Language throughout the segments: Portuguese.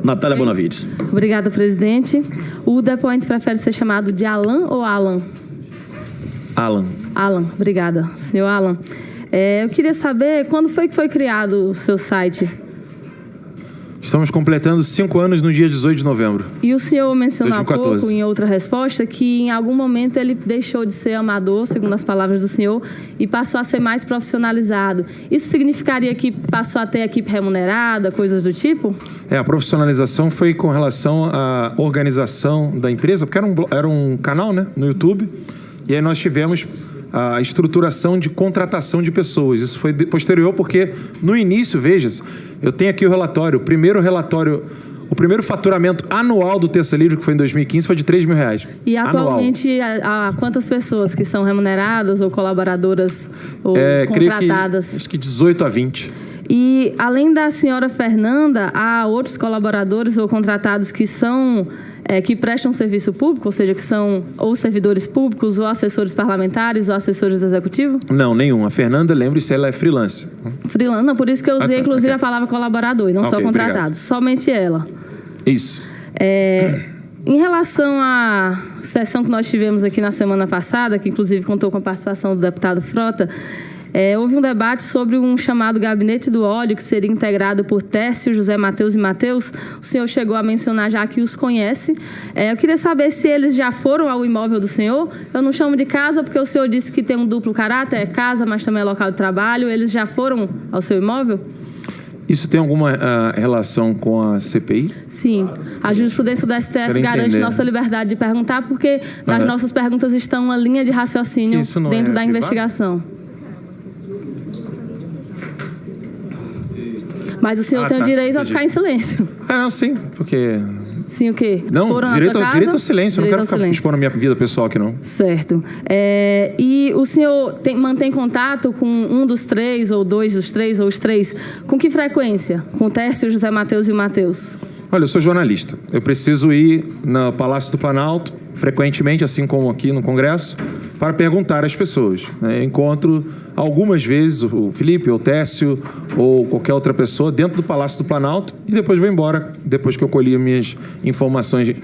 Natália Bonavides. Obrigada, presidente. O depoente prefere ser chamado de Alan ou Alan? Alan. Alan, obrigada. Senhor Alan, eu queria saber quando foi que foi criado o seu site? Estamos completando 5 anos no dia 18 de novembro. E o senhor mencionou 2014. há pouco, em outra resposta, que em algum momento ele deixou de ser amador, segundo as palavras do senhor, e passou a ser mais profissionalizado. Isso significaria que passou a ter equipe remunerada, coisas do tipo? A profissionalização foi com relação à organização da empresa, porque era um canal, né, no YouTube, e aí nós tivemos a estruturação de contratação de pessoas. Isso foi posterior, porque no início, veja-se, eu tenho aqui o relatório, o primeiro faturamento anual do Terça Livre, que foi em 2015, foi de R$3 mil. E atualmente, há quantas pessoas que são remuneradas ou colaboradoras ou contratadas? Acho que 18 a 20. E, além da senhora Fernanda, há outros colaboradores ou contratados que são... que prestam serviço público, ou seja, que são ou servidores públicos, ou assessores parlamentares, ou assessores do executivo? Não, nenhum. A Fernanda, lembre-se, ela é freelance. Freelance, não, por isso que eu usei, inclusive, a palavra colaborador, e não só contratado. Obrigado. Somente ela. Isso. Em relação à sessão que nós tivemos aqui na semana passada, que inclusive contou com a participação do deputado Frota, houve um debate sobre um chamado Gabinete do Óleo, que seria integrado por Tércio, José Mateus e Mateus. O senhor chegou a mencionar já que os conhece. Eu queria saber se eles já foram ao imóvel do senhor. Eu não chamo de casa porque o senhor disse que tem um duplo caráter, é casa, mas também é local de trabalho. Eles já foram ao seu imóvel? Isso tem alguma relação com a CPI? Sim. A jurisprudência do STF garante nossa liberdade de perguntar, porque nas nossas perguntas estão uma linha de raciocínio dentro da investigação. Mas o senhor tem o direito a ficar em silêncio. Não, sim, porque... Sim, o quê? Não, direito ao silêncio. Eu não quero ficar expondo a minha vida pessoal aqui, não. Certo. E o senhor mantém contato com um dos três, ou dois dos três, ou os três? Com que frequência? Com o Tércio, o José Mateus e o Mateus? Olha, eu sou jornalista. Eu preciso ir no Palácio do Planalto, frequentemente, assim como aqui no Congresso, para perguntar às pessoas. Eu encontro algumas vezes o Felipe, ou o Tércio, ou qualquer outra pessoa dentro do Palácio do Planalto e depois vou embora, depois que eu colhi minhas informações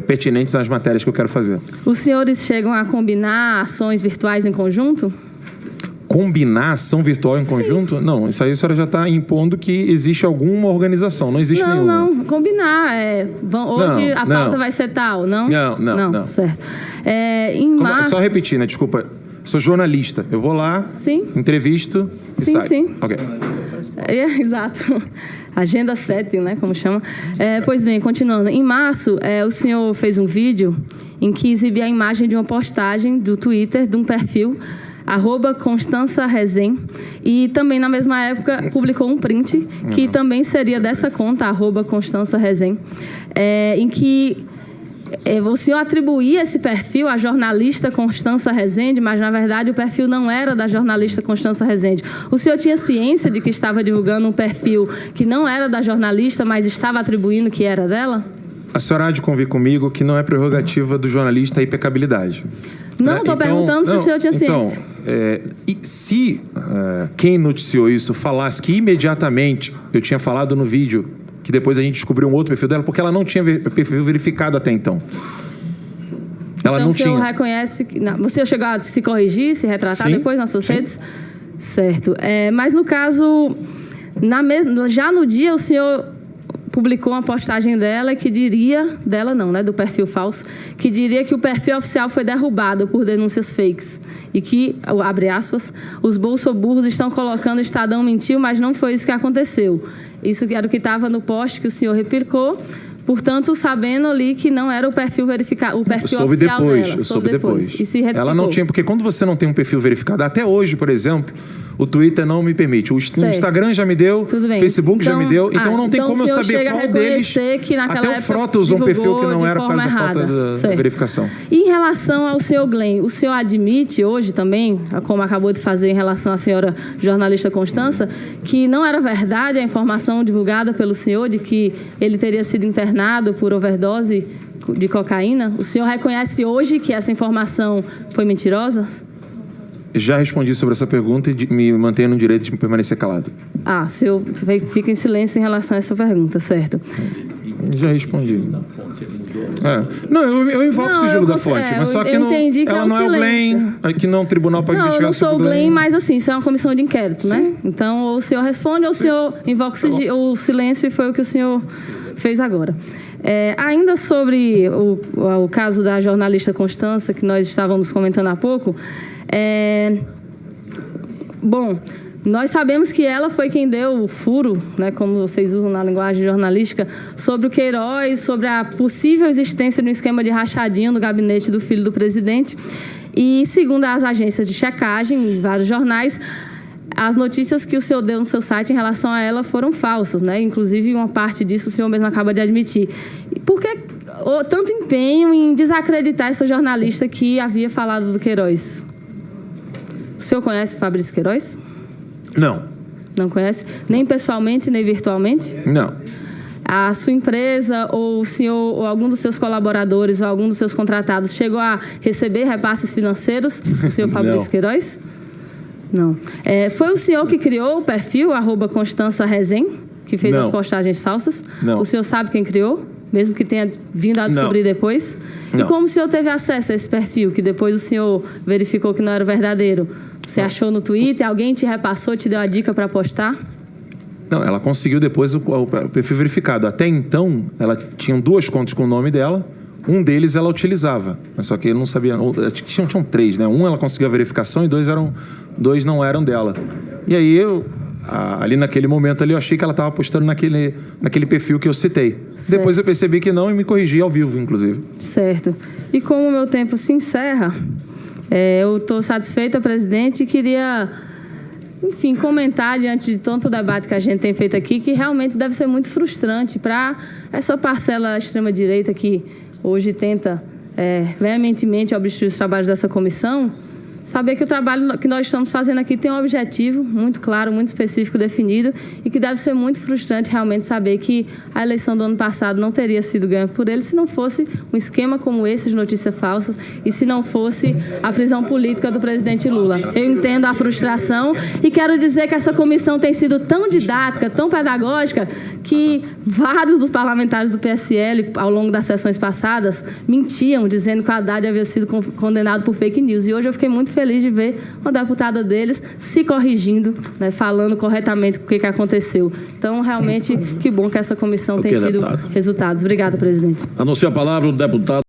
pertinentes às matérias que eu quero fazer. Os senhores chegam a combinar ações virtuais em conjunto? Combinar ação virtual em conjunto? Não, isso aí a senhora já está impondo que existe alguma organização, não existe nenhuma. Não, combinar. Hoje a pauta vai ser tal, não? Não. Certo. Em março... Só repetir, né? Desculpa. Sou jornalista. Eu vou lá, entrevisto e saio. Sim. Ok. Exato. Agenda setting, né? Como chama. Pois bem, continuando. Em março, o senhor fez um vídeo em que exibia a imagem de uma postagem do Twitter, de um perfil, @ConstançaRezem, e também na mesma época publicou um print que também seria dessa conta, @ConstançaRezem, em que o senhor atribuía esse perfil à jornalista Constança Rezende, mas na verdade o perfil não era da jornalista Constança Rezende. O senhor tinha ciência de que estava divulgando um perfil que não era da jornalista, mas estava atribuindo que era dela? A senhora há de convir comigo que não é prerrogativa do jornalista a impecabilidade. Não, estou perguntando se o senhor tinha ciência. E se quem noticiou isso falasse que imediatamente eu tinha falado no vídeo que depois a gente descobriu um outro perfil dela, porque ela não tinha perfil verificado até então. Ela não tinha. Então o senhor reconhece... Você chegou a se corrigir, se retratar depois nas suas redes? Certo. Mas no caso, já no dia o senhor publicou uma postagem dela que diria... Dela não, né? Do perfil falso. Que diria que o perfil oficial foi derrubado por denúncias fakes. E que, abre aspas, os bolsoburros estão colocando o Estadão mentiu, mas não foi isso que aconteceu. Isso era o que estava no post que o senhor replicou. Portanto, sabendo ali que não era o perfil verificado, o perfil oficial dela. Eu soube depois. E se retificou. Ela não tinha, porque quando você não tem um perfil verificado, até hoje, por exemplo, o Twitter não me permite. O Instagram já me deu, o Facebook já me deu, então não tem como eu saber qual deles. Que até o Frota usou um perfil que não era por causa da falta da verificação. E em relação ao senhor Glenn, o senhor admite hoje também, como acabou de fazer em relação à senhora jornalista Constança, que não era verdade a informação divulgada pelo senhor de que ele teria sido internado por overdose de cocaína? O senhor reconhece hoje que essa informação foi mentirosa? Já respondi sobre essa pergunta e me mantenho no direito de permanecer calado. O senhor fica em silêncio em relação a essa pergunta, certo? Já respondi. Não, eu invoco o sigilo da fonte, mas só que eu entendi que ela é o não é o Glenn, aqui não é um tribunal para investigar. Não, eu não sou o sobre Glenn, mas assim, isso é uma comissão de inquérito, né? Então, ou o senhor responde, ou o senhor invoca o silêncio, e foi o que o senhor fez agora. Ainda sobre o caso da jornalista Constança, que nós estávamos comentando há pouco, bom, nós sabemos que ela foi quem deu o furo, né, como vocês usam na linguagem jornalística, sobre o Queiroz, sobre a possível existência de um esquema de rachadinho no gabinete do filho do presidente. E, segundo as agências de checagem, em vários jornais, as notícias que o senhor deu no seu site em relação a ela foram falsas, né? Inclusive, uma parte disso o senhor mesmo acaba de admitir. E por que tanto empenho em desacreditar essa jornalista que havia falado do Queiroz? O senhor conhece o Fabrício Queiroz? Não. Não conhece? Nem pessoalmente, nem virtualmente? Não. A sua empresa, ou o senhor, ou algum dos seus colaboradores, ou algum dos seus contratados chegou a receber repasses financeiros do senhor Fabrício Queiroz? Não. Foi o senhor que criou o perfil @ConstançaRezem, que fez as postagens falsas? Não. O senhor sabe quem criou? Mesmo que tenha vindo a descobrir depois? Não. E como o senhor teve acesso a esse perfil, que depois o senhor verificou que não era verdadeiro? Você achou no Twitter? Alguém te repassou, te deu a dica para postar? Não, ela conseguiu depois o perfil verificado. Até então, ela tinha 2 contas com o nome dela. Um deles ela utilizava, mas só que ele não sabia. Tinham 3, né? Um ela conseguiu a verificação e 2 não eram dela. E aí ali naquele momento ali, eu achei que ela estava postando naquele perfil que eu citei. Certo. Depois eu percebi que não e me corrigi ao vivo, inclusive. Certo. E como o meu tempo se encerra, eu estou satisfeita, presidente, e queria, enfim, comentar diante de tanto debate que a gente tem feito aqui, que realmente deve ser muito frustrante para essa parcela extrema-direita que hoje tenta veementemente obstruir os trabalhos dessa comissão, saber que o trabalho que nós estamos fazendo aqui tem um objetivo muito claro, muito específico, definido, e que deve ser muito frustrante realmente saber que a eleição do ano passado não teria sido ganha por ele se não fosse um esquema como esse de notícias falsas e se não fosse a prisão política do presidente Lula. Eu entendo a frustração e quero dizer que essa comissão tem sido tão didática, tão pedagógica, que vários dos parlamentares do PSL, ao longo das sessões passadas, mentiam, dizendo que o Haddad havia sido condenado por fake news. E hoje eu fiquei muito feliz de ver uma deputada deles se corrigindo, né, falando corretamente o que aconteceu. Então, realmente, que bom que essa comissão tem tido resultados. Obrigada, presidente. Anuncia a palavra o deputado.